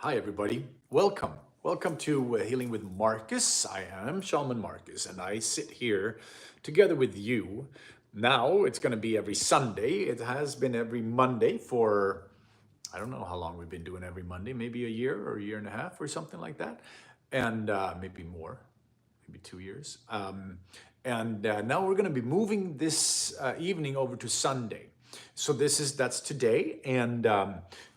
Hi, everybody. Welcome. Welcome to Healing with Marcus. I am Shaman Marcus, and I sit here together with you. Now it's going to be every Sunday. It has been every Monday for, I don't know how long we've been doing every Monday, maybe a year or a year and a half or something like that. And maybe more, maybe 2 years. And now we're going to be moving this evening over to Sunday. So that's today, and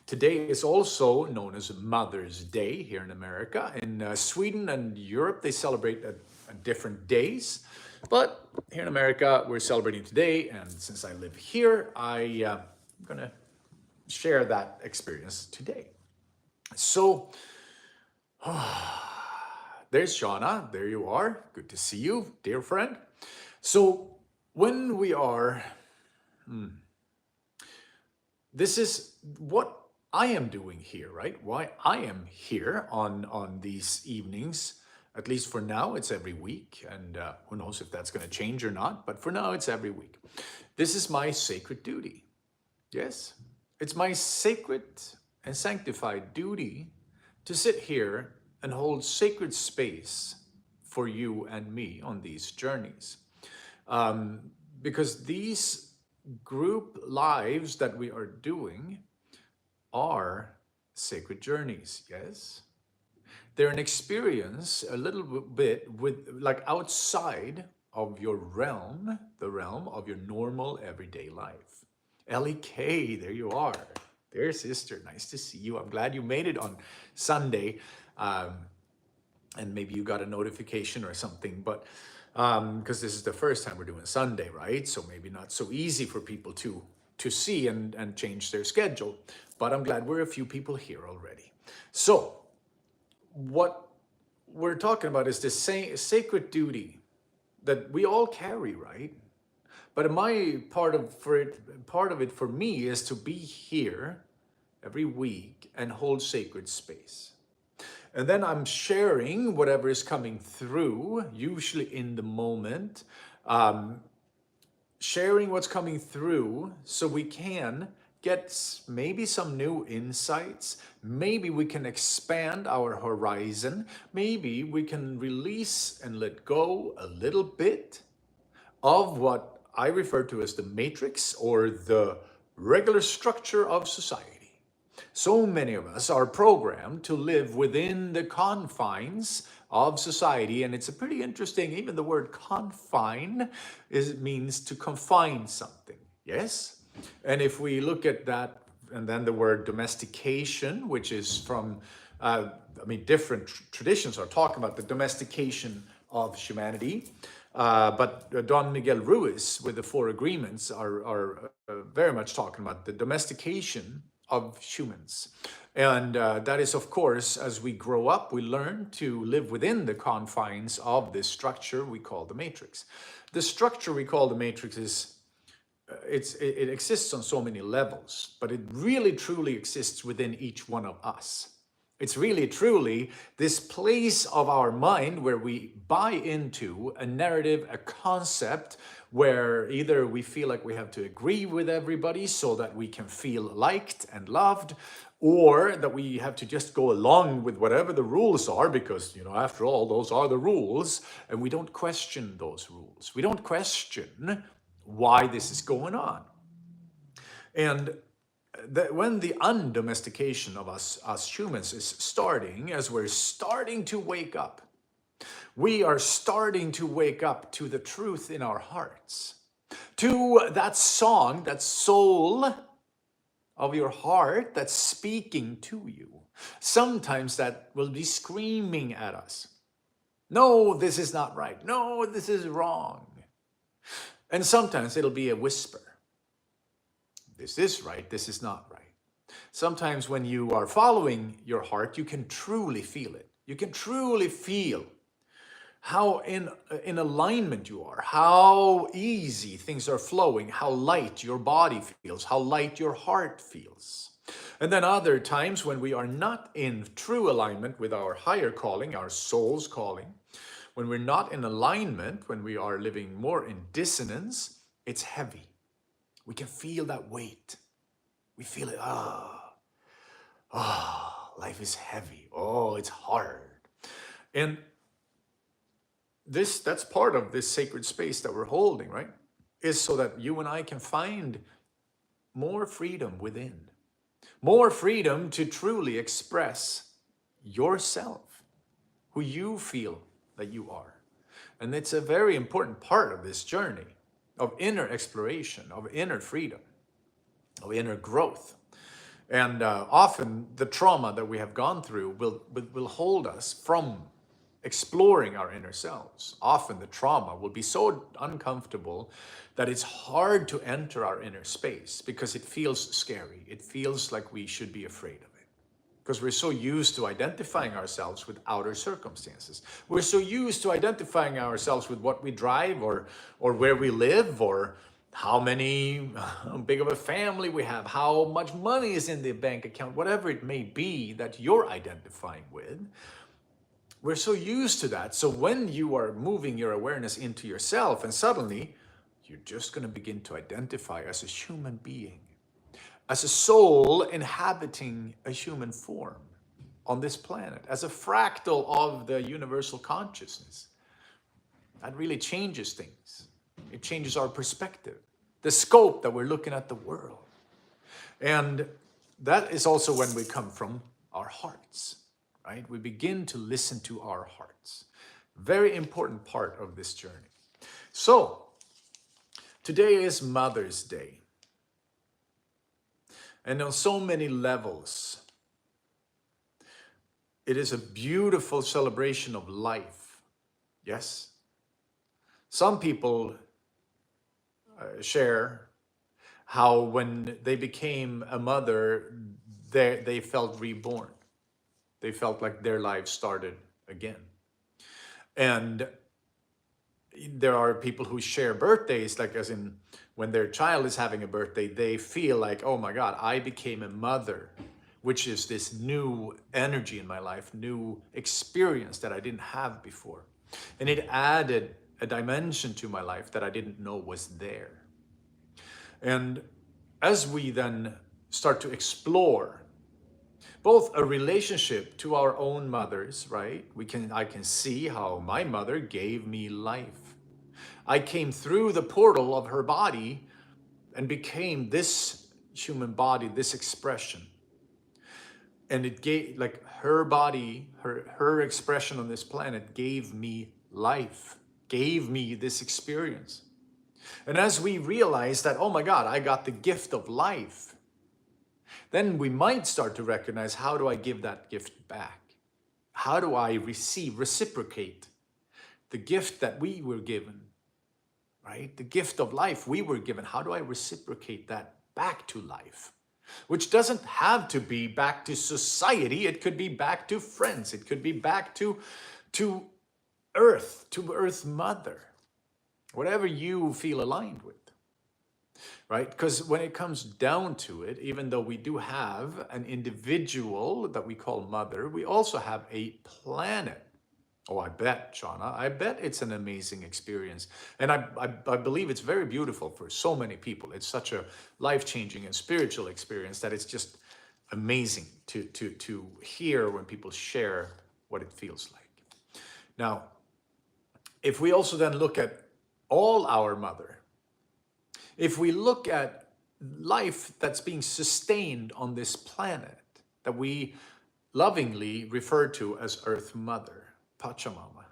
today is also known as Mother's Day here in America. In Sweden and Europe, they celebrate at different days, but here in America, we're celebrating today. And since I live here, I'm gonna share that experience today. So there's Shauna. There you are. Good to see you, dear friend. So when we are this is what I am doing here, right? Why I am here on these evenings. At least for now, it's every week, and who knows if that's going to change or not. But for now, it's every week. This is my sacred duty. Yes, it's my sacred and sanctified duty to sit here and hold sacred space for you and me on these journeys. Because these group lives that we are doing are sacred journeys, yes? They're an experience a little bit with like outside of your realm, the realm of your normal everyday life. LEK, there you are. There, sister. Nice to see you. I'm glad you made it on Sunday. And maybe you got a notification or something, but because this is the first time we're doing Sunday, right? So maybe not so easy for people to see and change their schedule. But I'm glad we're a few people here already. So what we're talking about is this sacred duty that we all carry, right? But my part of it for me is to be here every week and hold sacred space. And then I'm sharing whatever is coming through, usually in the moment, sharing what's coming through so we can get maybe some new insights. Maybe we can expand our horizon. Maybe we can release and let go a little bit of what I refer to as the matrix or the regular structure of society. So many of us are programmed to live within the confines of society, and it's a pretty interesting, even the word confine means to confine something, yes? And if we look at that, and then the word domestication, which is from, different traditions are talking about the domestication of humanity. But Don Miguel Ruiz with the Four Agreements are very much talking about the domestication of humans. And that is, of course, as we grow up, we learn to live within the confines of this structure we call the matrix. The structure we call the matrix is it exists on so many levels, but it really truly exists within each one of us. It's really truly this place of our mind where we buy into a narrative, a concept, where either we feel like we have to agree with everybody so that we can feel liked and loved, or that we have to just go along with whatever the rules are because, after all, those are the rules, and we don't question those rules. We don't question why this is going on. And when the undomestication of us humans is starting, as we're starting to wake up, we are starting to wake up to the truth in our hearts, to that song, that soul of your heart that's speaking to you. Sometimes that will be screaming at us. No, this is not right. No, this is wrong. And sometimes it'll be a whisper. This is right, this is not right. Sometimes when you are following your heart, you can truly feel it. You can truly feel how in alignment you are, how easy things are flowing, how light your body feels, how light your heart feels. And then other times when we are not in true alignment with our higher calling, our soul's calling, when we're not in alignment, when we are living more in dissonance, it's heavy. We can feel that weight. We feel it, life is heavy. Oh, it's hard. And that's part of this sacred space that we're holding, right? Is so that you and I can find more freedom within, more freedom to truly express yourself, who you feel that you are. And it's a very important part of this journey of inner exploration, of inner freedom, of inner growth. And often the trauma that we have gone through will hold us from exploring our inner selves. Often the trauma will be so uncomfortable that it's hard to enter our inner space because it feels scary. It feels like we should be afraid of it because we're so used to identifying ourselves with outer circumstances. We're so used to identifying ourselves with what we drive or where we live or how big of a family we have, how much money is in the bank account, whatever it may be that you're identifying with. We're so used to that. So when you are moving your awareness into yourself and suddenly you're just going to begin to identify as a human being, as a soul inhabiting a human form on this planet, as a fractal of the universal consciousness, that really changes things. It changes our perspective, the scope that we're looking at the world. And that is also when we come from our hearts, right? We begin to listen to our hearts. Very important part of this journey. So, today is Mother's Day. And on so many levels, it is a beautiful celebration of life. Yes? Some people share how when they became a mother, they felt reborn. They felt like their life started again. And there are people who share birthdays, like as in when their child is having a birthday, they feel like, oh my God, I became a mother, which is this new energy in my life, new experience that I didn't have before. And it added a dimension to my life that I didn't know was there. And as we then start to explore both a relationship to our own mothers, right? I can see how my mother gave me life. I came through the portal of her body and became this human body, this expression. And it gave, like her body, her expression on this planet gave me life, gave me this experience. And as we realize that, oh my God, I got the gift of life, then we might start to recognize, how do I give that gift back? How do I reciprocate the gift that we were given, right? The gift of life we were given. How do I reciprocate that back to life? Which doesn't have to be back to society. It could be back to friends. It could be back to Earth Mother, whatever you feel aligned with. Right? Because when it comes down to it, even though we do have an individual that we call mother, we also have a planet. Oh, I bet, Shauna, I bet it's an amazing experience. And I believe it's very beautiful for so many people. It's such a life-changing and spiritual experience that it's just amazing to hear when people share what it feels like. Now, if we also then look at all our mother, if we look at life that's being sustained on this planet, that we lovingly refer to as Earth Mother, Pachamama.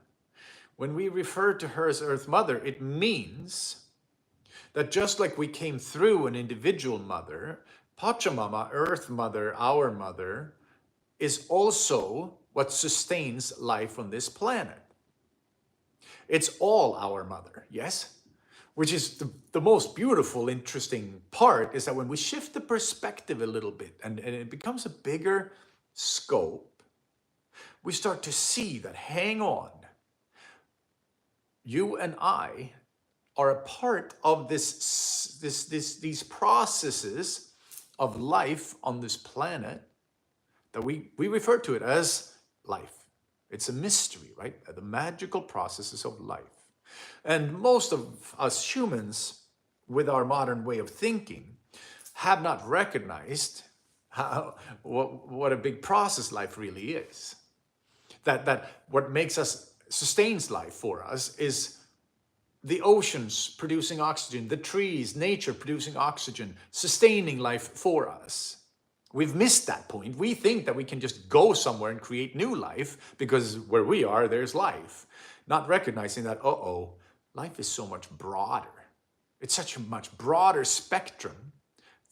When we refer to her as Earth Mother, it means that just like we came through an individual mother, Pachamama, Earth Mother, our mother, is also what sustains life on this planet. It's all our mother, yes? Which is the most beautiful, interesting part, is that when we shift the perspective a little bit and it becomes a bigger scope, we start to see that, hang on, you and I are a part of these processes of life on this planet that we refer to it as life. It's a mystery, right? The magical processes of life. And most of us humans, with our modern way of thinking, have not recognized what a big process life really is. That what makes us, sustains life for us, is the oceans producing oxygen, the trees, nature producing oxygen, sustaining life for us. We've missed that point. We think that we can just go somewhere and create new life because where we are, there's life. Not recognizing that, life is so much broader. It's such a much broader spectrum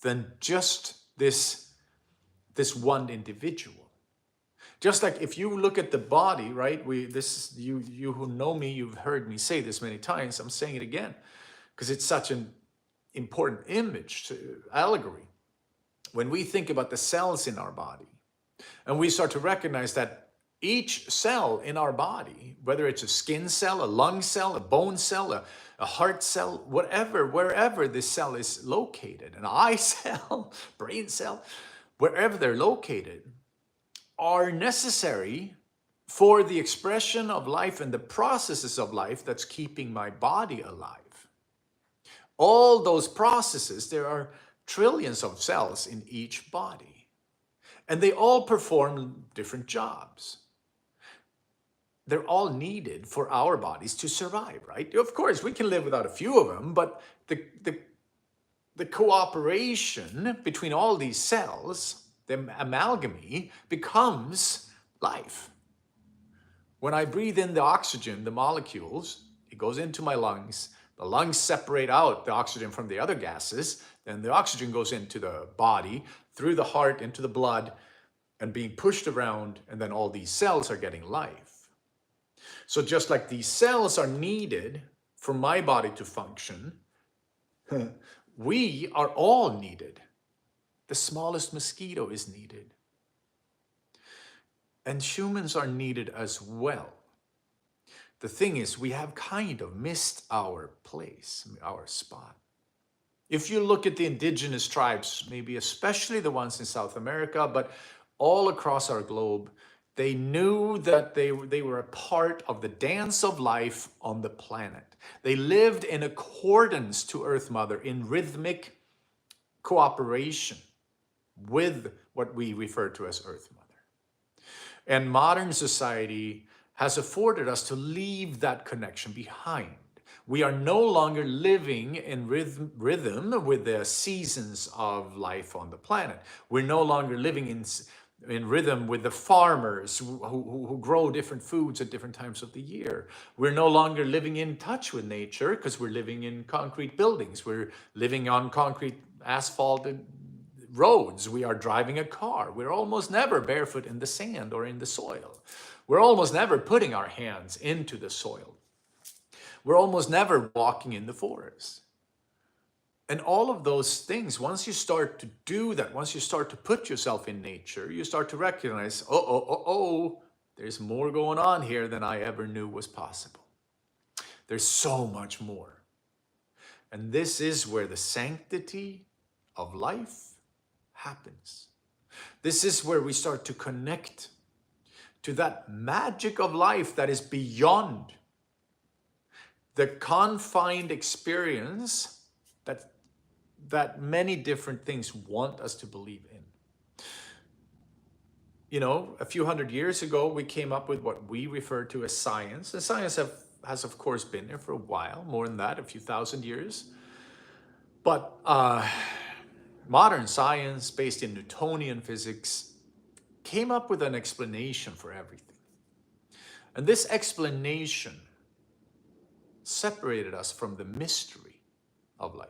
than just this one individual. Just like if you look at the body, right? You who know me, you've heard me say this many times. I'm saying it again because it's such an important image, allegory. When we think about the cells in our body, and we start to recognize that each cell in our body, whether it's a skin cell, a lung cell, a bone cell, a heart cell, whatever, wherever this cell is located, an eye cell, brain cell, wherever they're located, are necessary for the expression of life and the processes of life that's keeping my body alive. All those processes, there are trillions of cells in each body, and they all perform different jobs. They're all needed for our bodies to survive, right? Of course, we can live without a few of them, but the cooperation between all these cells, the amalgamy, becomes life. When I breathe in the oxygen, the molecules, it goes into my lungs. The lungs separate out the oxygen from the other gases. Then the oxygen goes into the body, through the heart, into the blood, and being pushed around, and then all these cells are getting life. So just like these cells are needed for my body to function, we are all needed. The smallest mosquito is needed. And humans are needed as well. The thing is, we have kind of missed our place, our spot. If you look at the indigenous tribes, maybe especially the ones in South America, but all across our globe, they knew that they were a part of the dance of life on the planet. They lived in accordance to Earth Mother, in rhythmic cooperation with what we refer to as Earth Mother. And modern society has afforded us to leave that connection behind. We are no longer living in rhythm with the seasons of life on the planet. We're no longer living in rhythm with the farmers who grow different foods at different times of the year. We're no longer living in touch with nature because we're living in concrete buildings. We're living on concrete asphalted roads. We are driving a car. We're almost never barefoot in the sand or in the soil. We're almost never putting our hands into the soil. We're almost never walking in the forest. And all of those things, once you start to do that, once you start to put yourself in nature, you start to recognize, there's more going on here than I ever knew was possible. There's so much more. And this is where the sanctity of life happens. This is where we start to connect to that magic of life that is beyond the confined experience that many different things want us to believe in. You know, a few hundred years ago, we came up with what we refer to as science. And science has of course been there for a while, more than that, a few thousand years. But modern science, based in Newtonian physics, came up with an explanation for everything. And this explanation separated us from the mystery of life.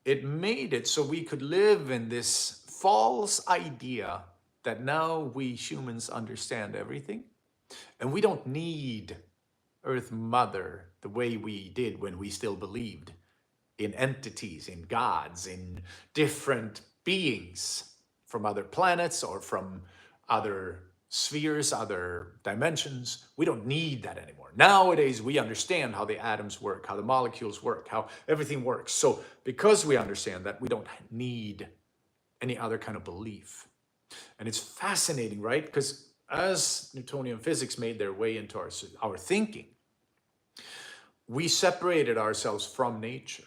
It made it so we could live in this false idea that now we humans understand everything, and we don't need Earth Mother the way we did when we still believed in entities, in gods, in different beings from other planets or from other spheres, other dimensions. We don't need that anymore. Nowadays, we understand how the atoms work, how the molecules work, how everything works. So because we understand that, we don't need any other kind of belief. And it's fascinating, right? Because as Newtonian physics made their way into our thinking, we separated ourselves from nature.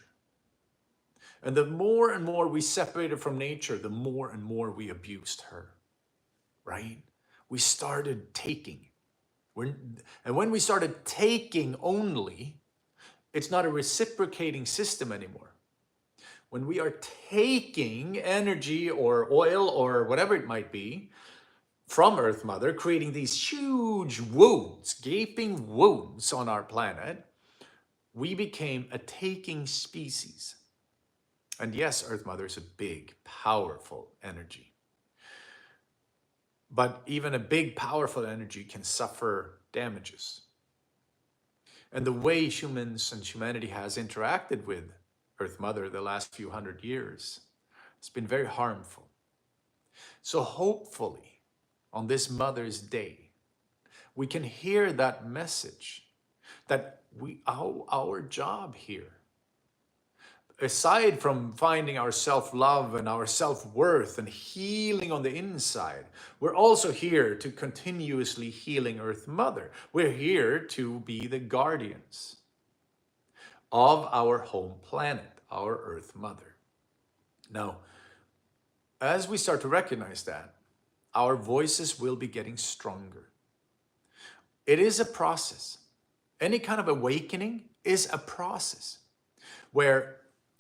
And the more and more we separated from nature, the more and more we abused her, right? We started taking. And when we started taking only, it's not a reciprocating system anymore. When we are taking energy or oil or whatever it might be from Earth Mother, creating these huge wounds, gaping wounds on our planet, we became a taking species. And yes, Earth Mother is a big, powerful energy. But even a big, powerful energy can suffer damages. And the way humans and humanity has interacted with Earth Mother the last few hundred years, it's been very harmful. So hopefully, on this Mother's Day, we can hear that message that our job here, aside from finding our self-love and our self-worth and healing on the inside, we're also here to continuously healing Earth Mother. We're here to be the guardians of our home planet, our Earth Mother. Now, as we start to recognize that, our voices will be getting stronger. It is a process. Any kind of awakening is a process where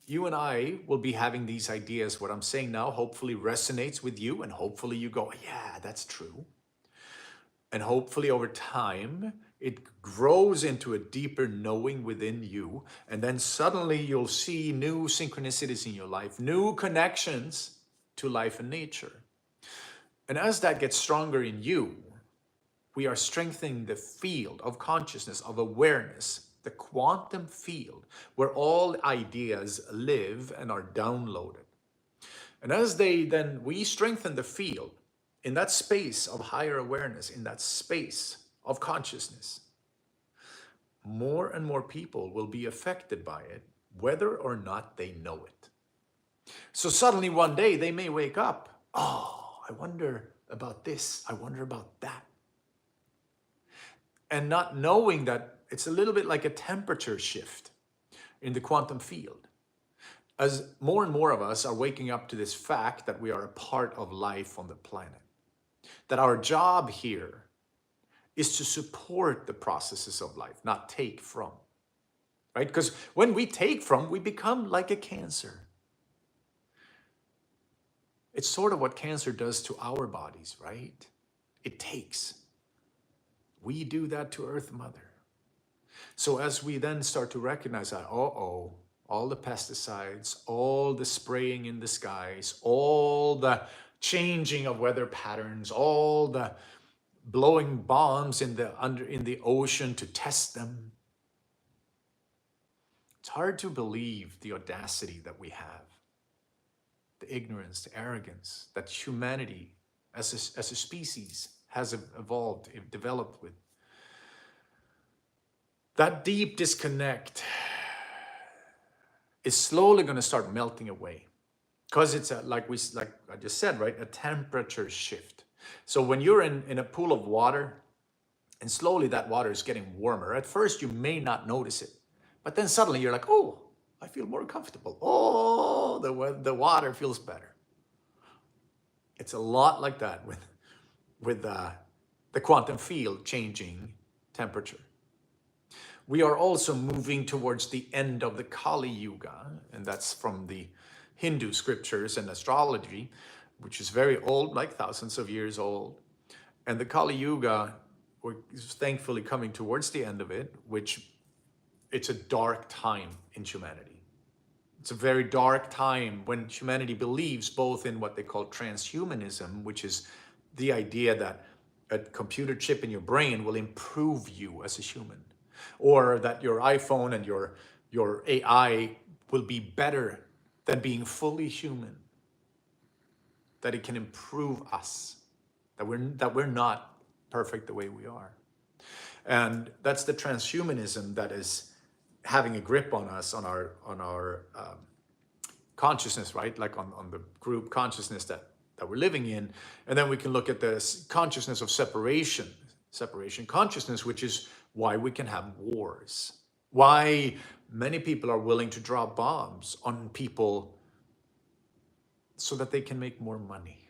you and I will be having these ideas. What I'm saying now hopefully resonates with you, and hopefully you go, yeah, that's true. And hopefully over time, it grows into a deeper knowing within you. And then suddenly you'll see new synchronicities in your life, new connections to life and nature. And as that gets stronger in you, we are strengthening the field of consciousness, of awareness, the quantum field, where all ideas live and are downloaded. And as we strengthen the field in that space of higher awareness, in that space of consciousness, more and more people will be affected by it, whether or not they know it. So suddenly one day they may wake up, oh, I wonder about this, I wonder about that. And not knowing that it's a little bit like a temperature shift in the quantum field. As more and more of us are waking up to this fact that we are a part of life on the planet, that our job here is to support the processes of life, not take from, right? Because when we take from, we become like a cancer. It's sort of what cancer does to our bodies, right? It takes. We do that to Earth Mother. So as we then start to recognize that, all the pesticides, all the spraying in the skies, all the changing of weather patterns, all the blowing bombs in the ocean to test them. It's hard to believe the audacity that we have, the ignorance, the arrogance that humanity as a species has evolved, developed with. That deep disconnect is slowly going to start melting away, because it's like I just said, right, a temperature shift. So when you're in a pool of water and slowly that water is getting warmer, at first you may not notice it, but then suddenly you're like, oh, I feel more comfortable. Oh, the water feels better. It's a lot like that with the quantum field changing temperature. We are also moving towards the end of the Kali Yuga, and that's from the Hindu scriptures and astrology, which is very old, like thousands of years old. And the Kali Yuga, we're thankfully coming towards the end of it, which it's a dark time in humanity. It's a very dark time when humanity believes both in what they call transhumanism, which is the idea that a computer chip in your brain will improve you as a human, or that your iPhone and your AI will be better than being fully human, that it can improve us, that we're not perfect the way we are. And that's the transhumanism that is having a grip on us, on our consciousness, right? Like on the group consciousness that we're living in. And then we can look at this consciousness of separation consciousness, which is why we can have wars. Why many people are willing to drop bombs on people so that they can make more money,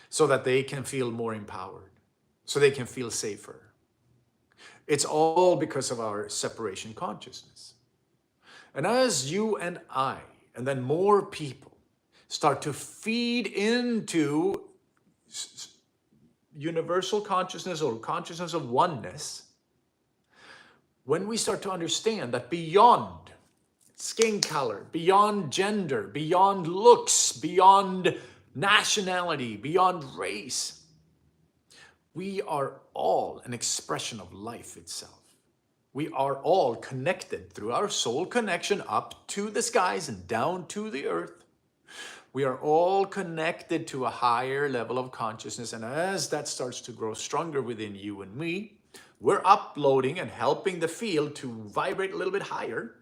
so that they can feel more empowered, so they can feel safer. It's all because of our separation consciousness. And as you and I, and then more people, start to feed into universal consciousness or consciousness of oneness, when we start to understand that beyond skin color, beyond gender, beyond looks, beyond nationality, beyond race, we are all an expression of life itself. We are all connected through our soul connection up to the skies and down to the earth. We are all connected to a higher level of consciousness. And as that starts to grow stronger within you and me, we're uploading and helping the field to vibrate a little bit higher.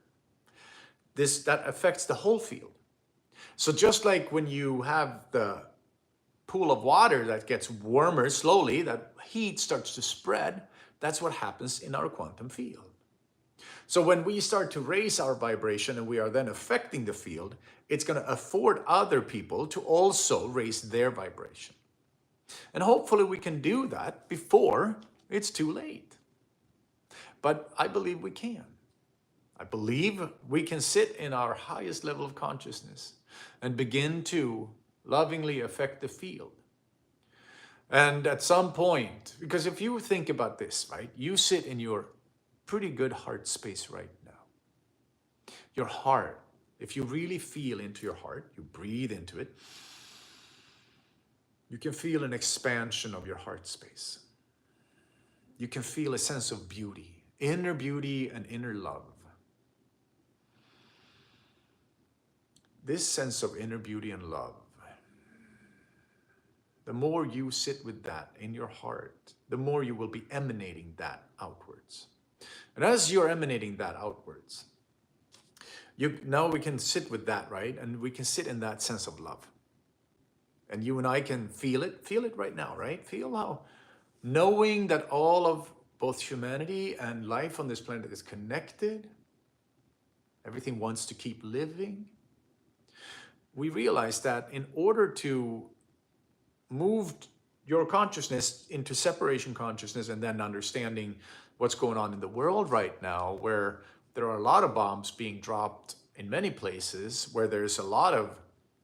That affects the whole field. So just like when you have the pool of water that gets warmer slowly, that heat starts to spread, that's what happens in our quantum field. So when we start to raise our vibration and we are then affecting the field, it's going to afford other people to also raise their vibration. And hopefully we can do that before it's too late. But I believe we can. I believe we can sit in our highest level of consciousness and begin to lovingly affect the field. And at some point, because if you think about this, right, you sit in your pretty good heart space right now. Your heart, if you really feel into your heart, you breathe into it, you can feel an expansion of your heart space. You can feel a sense of beauty and inner love. This sense of inner beauty and love, the more you sit with that in your heart, the more you will be emanating that outwards. And as you're emanating that outwards, now we can sit with that, right? And we can sit in that sense of love. And you and I can feel it right now, right? Feel how knowing that all of both humanity and life on this planet is connected, everything wants to keep living. We realize that in order to move your consciousness into separation consciousness and then understanding what's going on in the world right now, where there are a lot of bombs being dropped in many places, where there's a lot of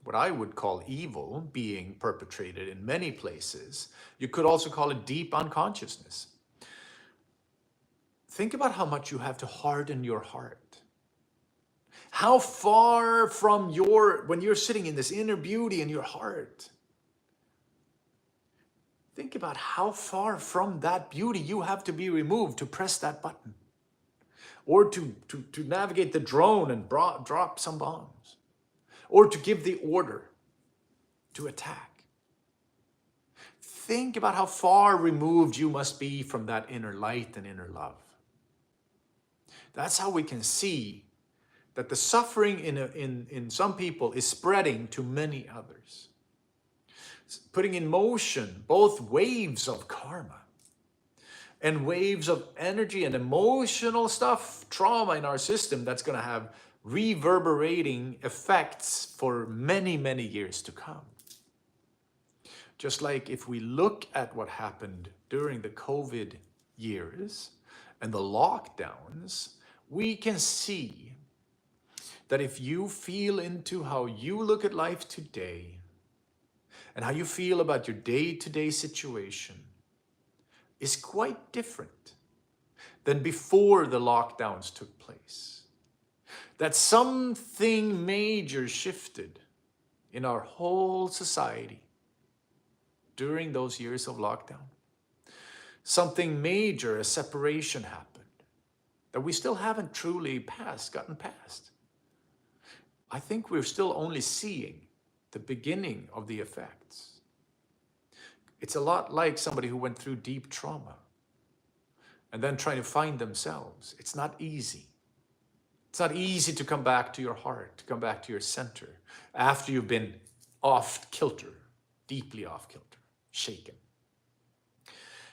what I would call evil being perpetrated in many places. You could also call it deep unconsciousness. Think about how much you have to harden your heart. How far from when you're sitting in this inner beauty in your heart, think about how far from that beauty you have to be removed to press that button, or to navigate the drone and drop some bombs, or to give the order to attack. Think about how far removed you must be from that inner light and inner love. That's how we can see that the suffering in some people is spreading to many others. Putting in motion both waves of karma and waves of energy and emotional stuff, trauma in our system that's going to have reverberating effects for many, many years to come. Just like if we look at what happened during the COVID years and the lockdowns, we can see that if you feel into how you look at life today and how you feel about your day-to-day situation is quite different than before the lockdowns took place. That something major shifted in our whole society during those years of lockdown. Something major, a separation happened that we still haven't truly gotten past. I think we're still only seeing the beginning of the effects. It's a lot like somebody who went through deep trauma and then trying to find themselves. It's not easy. It's not easy to come back to your heart, to come back to your center after you've been off kilter, deeply off kilter, shaken.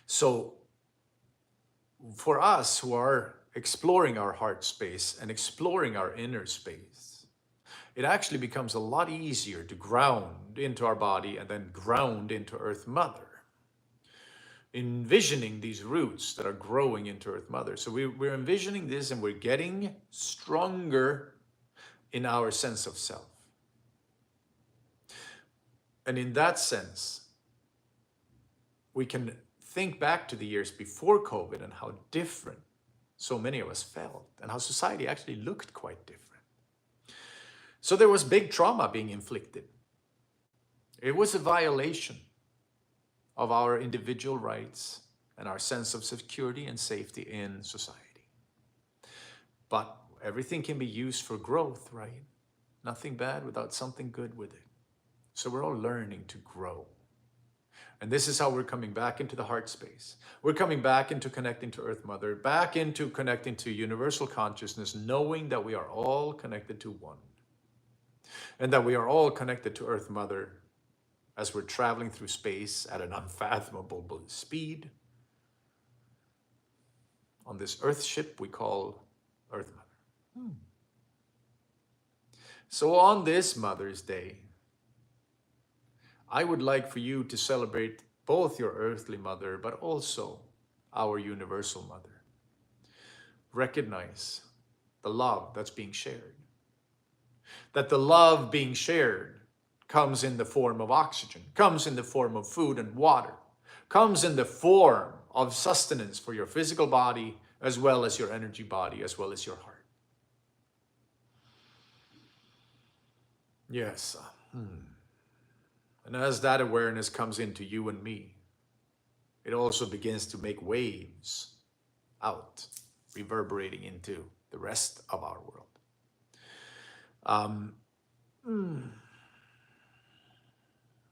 So for us who are exploring our heart space and exploring our inner space, it actually becomes a lot easier to ground into our body and then ground into Earth Mother, envisioning these roots that are growing into Earth Mother. So we're envisioning this, and we're getting stronger in our sense of self. And in that sense, we can think back to the years before COVID and how different so many of us felt, and how society actually looked quite different. So there was big trauma being inflicted. It was a violation of our individual rights and our sense of security and safety in society. But everything can be used for growth, right? Nothing bad without something good with it. So we're all learning to grow. And this is how we're coming back into the heart space. We're coming back into connecting to Earth Mother, back into connecting to universal consciousness, knowing that we are all connected to one. And that we are all connected to Earth Mother as we're traveling through space at an unfathomable speed on this Earth ship we call Earth Mother. So on this Mother's Day, I would like for you to celebrate both your earthly mother, but also our universal mother. Recognize the love that's being shared. That the love being shared comes in the form of oxygen, comes in the form of food and water, comes in the form of sustenance for your physical body, as well as your energy body, as well as your heart. Yes. And as that awareness comes into you and me, it also begins to make waves out, reverberating into the rest of our world.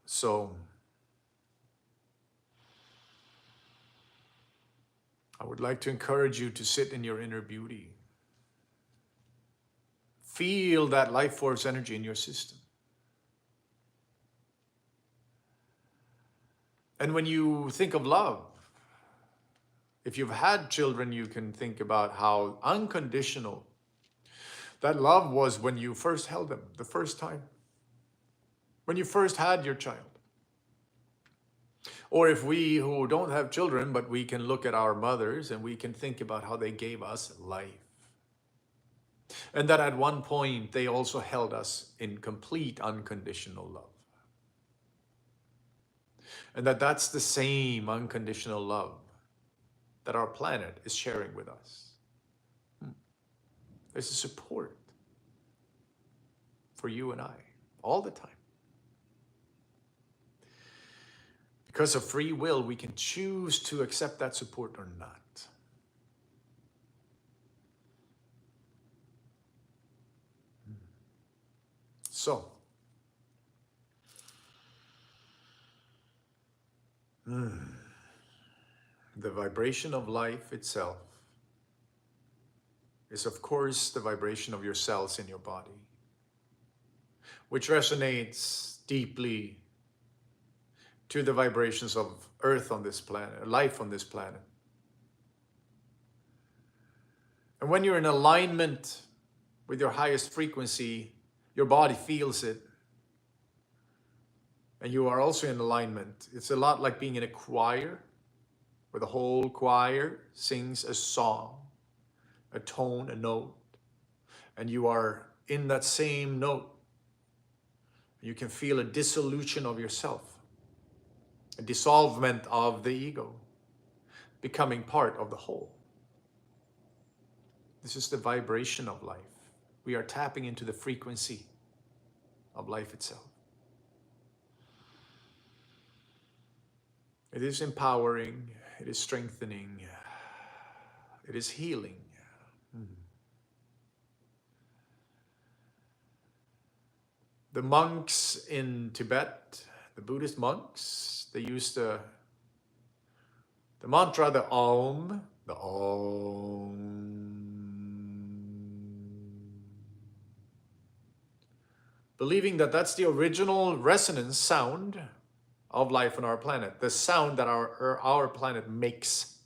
So I would like to encourage you to sit in your inner beauty. Feel that life force energy in your system. And when you think of love, if you've had children, you can think about how unconditional that love was when you first held them the first time, when you first had your child. Or if we who don't have children, but we can look at our mothers and we can think about how they gave us life. And that at one point they also held us in complete unconditional love. And that's the same unconditional love that our planet is sharing with us. There's a support for you and I all the time. Because of free will, we can choose to accept that support or not. So, the vibration of life itself is, of course, the vibration of your cells in your body, which resonates deeply to the vibrations of Earth on this planet, life on this planet. And when you're in alignment with your highest frequency, your body feels it. And you are also in alignment. It's a lot like being in a choir, where the whole choir sings a song, a tone, a note, and you are in that same note. You can feel a dissolution of yourself, a dissolvement of the ego, becoming part of the whole. This is the vibration of life. We are tapping into the frequency of life itself. It is empowering, it is strengthening, it is healing. The monks in Tibet, the Buddhist monks, they used the mantra, the Om, believing that that's the original resonance sound of life on our planet, the sound that our planet makes.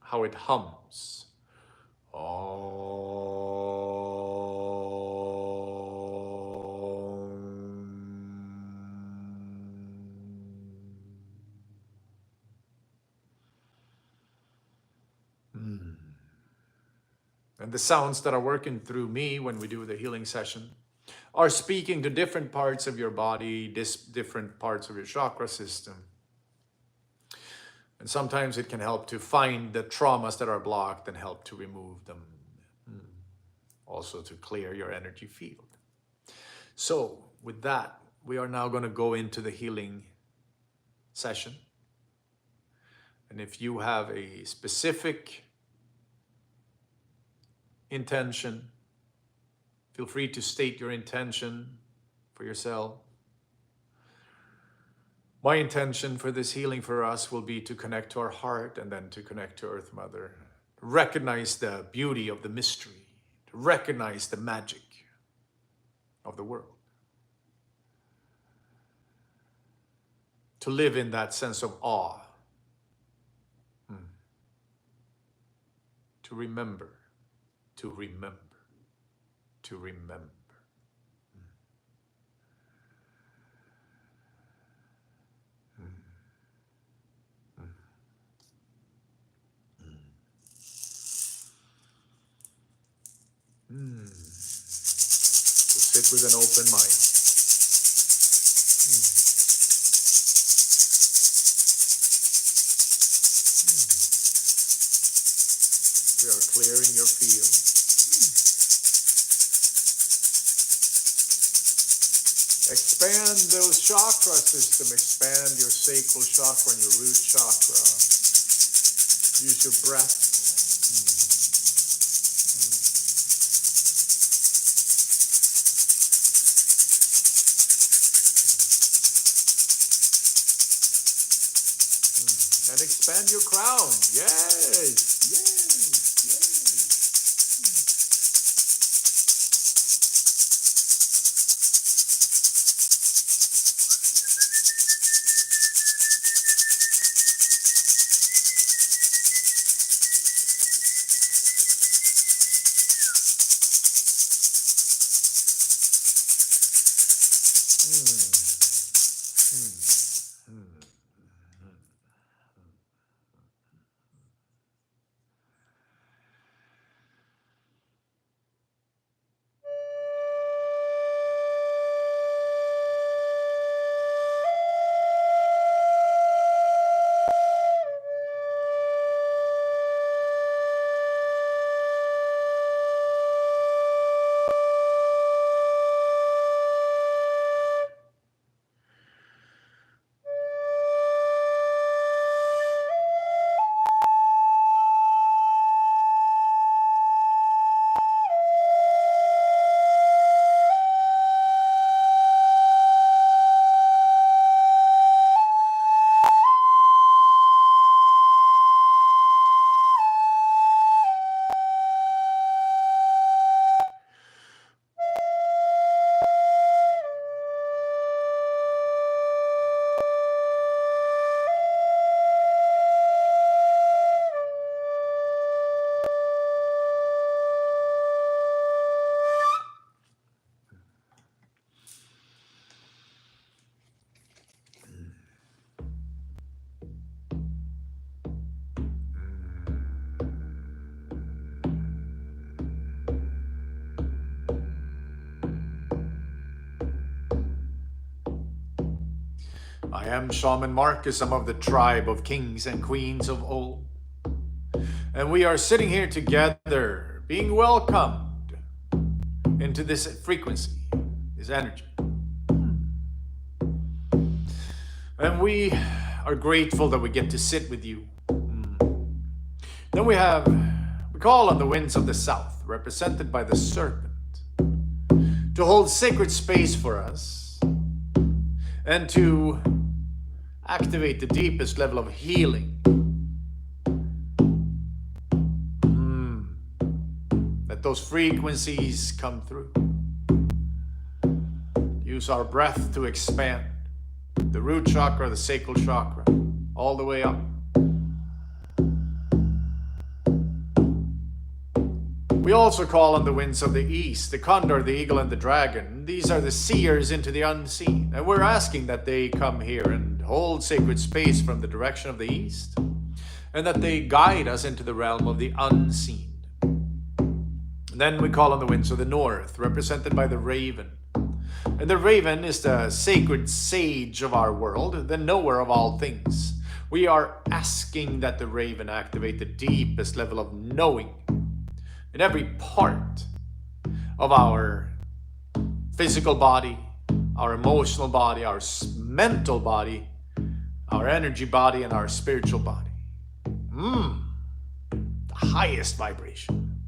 how it hums. Om. And the sounds that are working through me when we do the healing session are speaking to different parts of your body, different parts of your chakra system. And sometimes it can help to find the traumas that are blocked and help to remove them. Also to clear your energy field. So with that, we are now going to go into the healing session. And if you have a specific intention, feel free to state your intention for yourself. My intention for this healing for us will be to connect to our heart and then to connect to Earth Mother. Recognize the beauty of the mystery, to recognize the magic of the world. To live in that sense of awe. To remember, to remember, to remember. So sit with an open mind. We are clearing your field. Expand those chakra system. Expand your sacral chakra and your root chakra. Use your breath. And expand your crown. Yes, yes, yes. I am Shaman Marcus. I'm of the tribe of kings and queens of old. And we are sitting here together, being welcomed into this frequency, this energy. And we are grateful that we get to sit with you. Then we call on the winds of the south, represented by the serpent, to hold sacred space for us and to activate the deepest level of healing. Let those frequencies come through. Use our breath to expand the root chakra, the sacral chakra, all the way up. We also call on the winds of the east, the condor, the eagle, and the dragon. These are the seers into the unseen. And we're asking that they come here and hold sacred space from the direction of the east, and that they guide us into the realm of the unseen. And then we call on the winds of the north, represented by the raven. And the raven is the sacred sage of our world, the knower of all things. We are asking that the raven activate the deepest level of knowing in every part of our physical body, our emotional body, our mental body, our energy body, and our spiritual body. The highest vibration.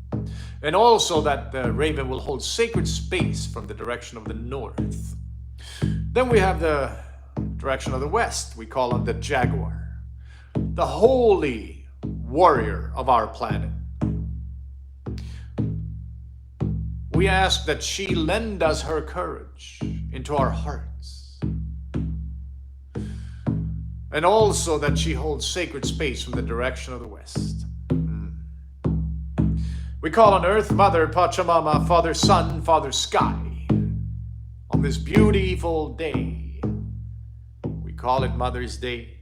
And also that the raven will hold sacred space from the direction of the north. Then we have the direction of the west. We call on the jaguar, the holy warrior of our planet. We ask that she lend us her courage into our hearts. And also that she holds sacred space from the direction of the west. We call on Earth, Mother, Pachamama, Father, Sun, Father, Sky. On this beautiful day, we call it Mother's Day.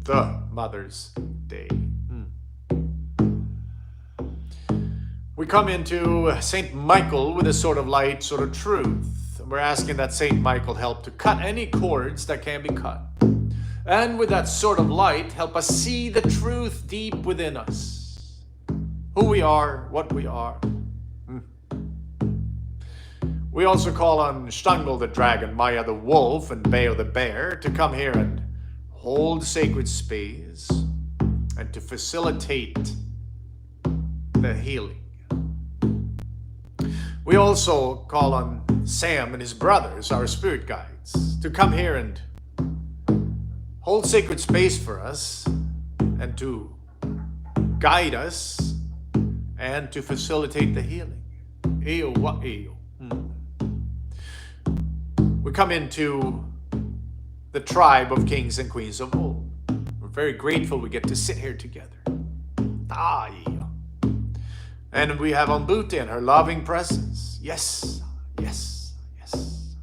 The Mother's Day. We come into Saint Michael with a sword of light, sword of truth. And we're asking that Saint Michael help to cut any cords that can be cut. And with that sword of light, help us see the truth deep within us. Who we are, what we are. We also call on Shtangl the dragon, Maya the wolf, and Bayo the bear to come here and hold sacred space and to facilitate the healing. We also call on Sam and his brothers, our spirit guides, to come here and hold sacred space for us and to guide us and to facilitate the healing. We come into the tribe of kings and queens of old. We're very grateful we get to sit here together. And we have Umbuti and her loving presence. Yes, yes, yes.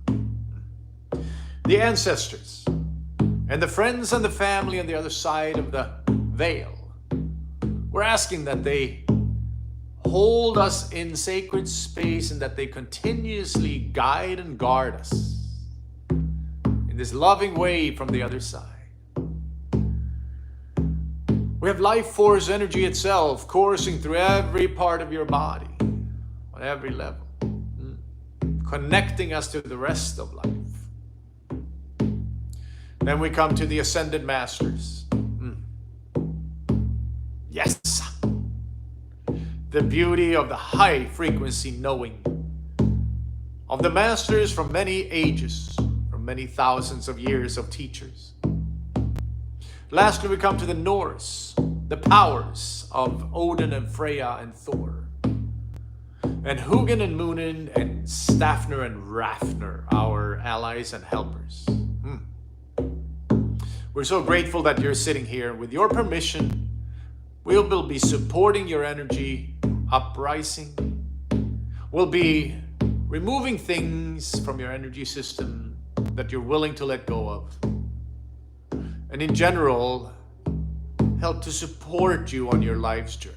The ancestors and the friends and the family on the other side of the veil. We're asking that they hold us in sacred space and that they continuously guide and guard us in this loving way from the other side. We have life force energy itself coursing through every part of your body, on every level, connecting us to the rest of life. Then we come to the Ascended Masters. Yes! The beauty of the high frequency knowing of the Masters from many ages, from many thousands of years of teachers. Lastly, we come to the Norse, the powers of Odin and Freya and Thor, and Hugin and Munin and Stafnir and Rafnir, our allies and helpers. We're so grateful that you're sitting here. With your permission, we'll be supporting your energy uprising. We'll be removing things from your energy system that you're willing to let go of. And in general, help to support you on your life's journey.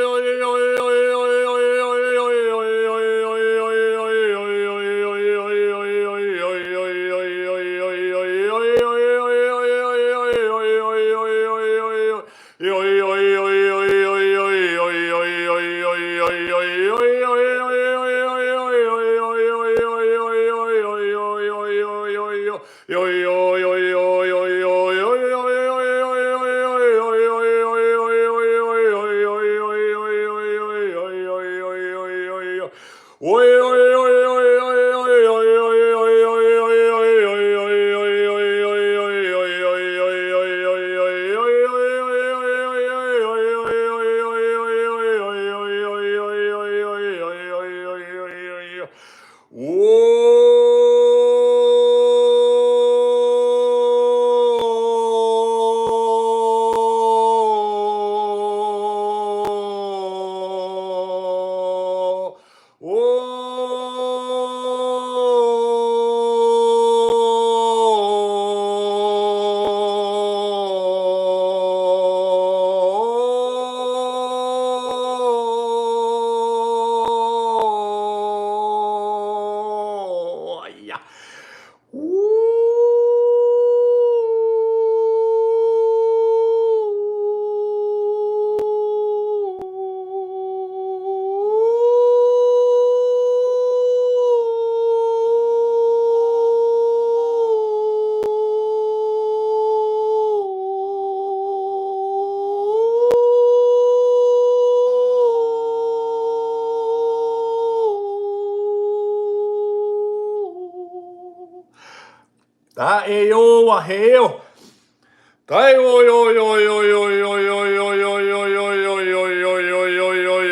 Da er jo hva heo. Da er jo oi oi oi oi oi oi oi oi oi oi oi oi oi oi oi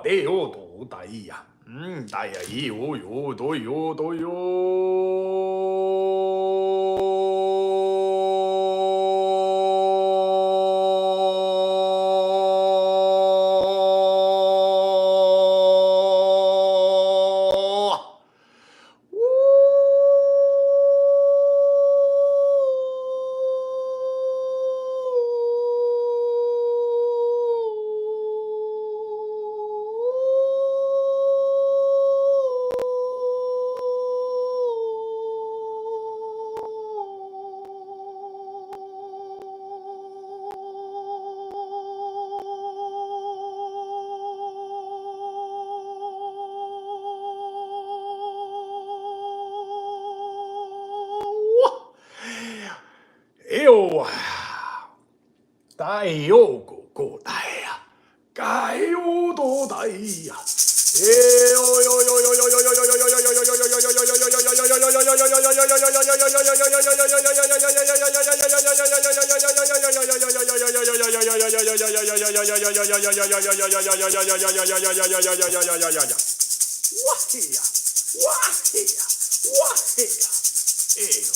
得哟都得呀，得呀哟哟都哟都哟，大哟个大呀，该哟多大呀！哇嘿呀，哇嘿呀，哇嘿呀，哎呦，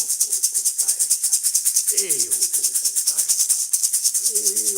哎呦，哎呦。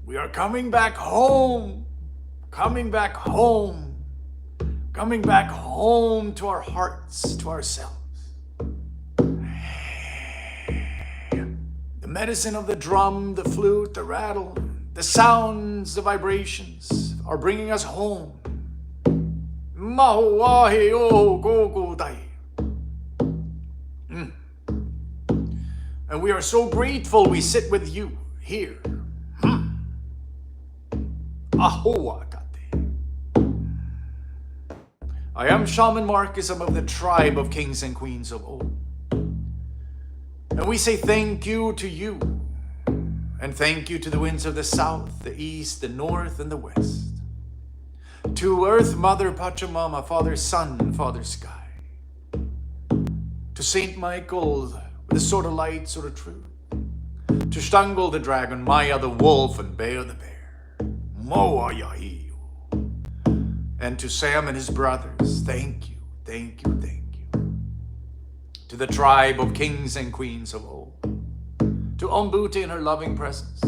We are coming back home, coming back home, coming back home to our hearts, to ourselves. The medicine of the drum, the flute, the rattle, the sounds, the vibrations are bringing us home. And we are so grateful we sit with you here. I am Shaman Marcus. I'm of the tribe of kings and queens of old. And we say thank you to you. And thank you to the winds of the south, the east, the north, and the west. To Earth Mother Pachamama, Father Sun, Father Sky. To Saint Michael, with the sword of light, sword of truth. To Shtangol the dragon, Maya the wolf, and Bear the bear. Moa Yahiyu. And to Sam and his brothers, thank you, thank you, thank you. To the tribe of kings and queens of old. To Ombuti in her loving presence.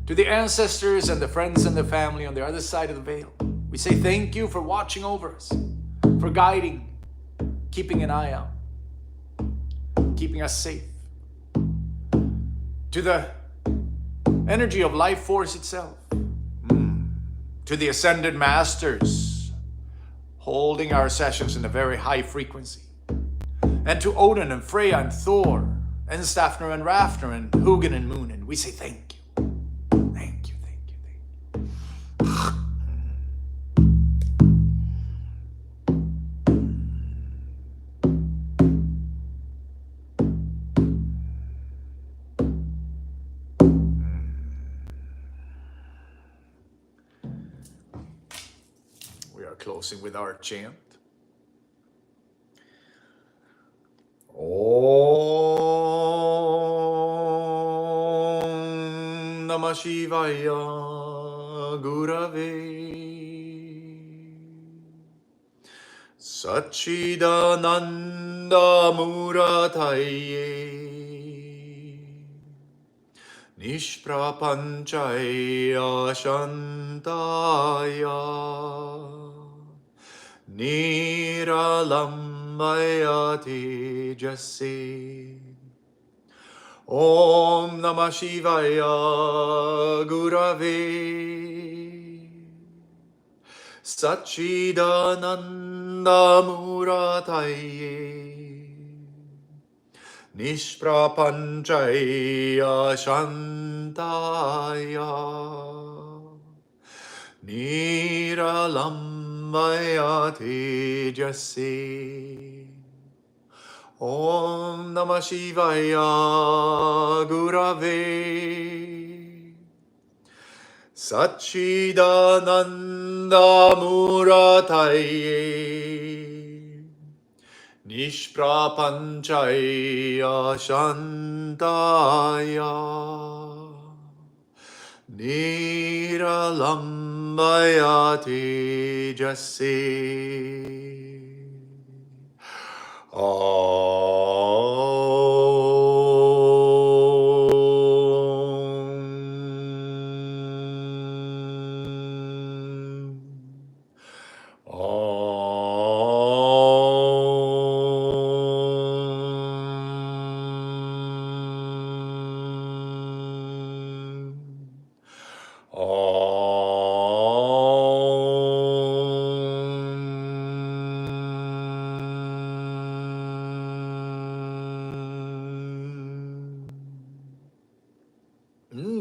To the ancestors and the friends and the family on the other side of the veil, we say thank you for watching over us, for guiding, keeping an eye out, keeping us safe. To the energy of life force itself, to the ascended masters, holding our sessions in a very high frequency, and to Odin and Freya and Thor and Staffner and Raffner and Hoogan and Moonin. We say thank you. Thank you, thank you, thank you. We are closing with our chant. Om Namah Shivaya Gurave Satchidananda Murataye Nishprapanchaya Shantaya Niralambaya Tejase Om Namah Shivaya Gurave Satchidananda Murataye Nishprapanchaya Shantaya Niralambaya Tejase Om Namah Shivaya Gurave Satchidananda Murataye Nishprapanchaya Shantaya Niralambaya Tejase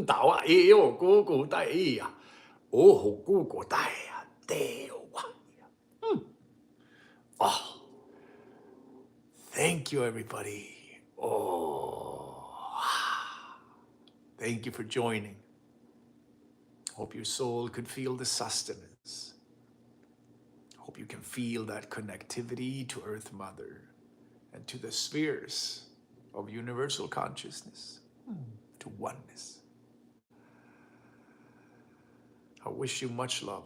Tạo à yêu cô cụ tay à ô hồ cô cụ tay à đều à. Oh, thank you everybody. Oh, thank you for joining. Hope your soul could feel the sustenance. Hope you can feel that connectivity to Earth Mother and to the spheres of universal consciousness, to oneness. I wish you much love.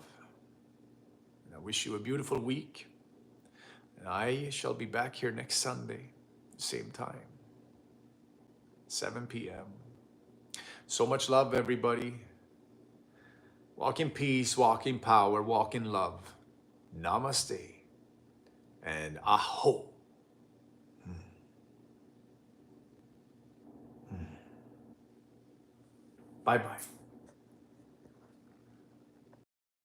And I wish you a beautiful week. And I shall be back here next Sunday, same time, 7 p.m. So much love, everybody. Walk in peace, walk in power, walk in love. Namaste and aho. Bye-bye.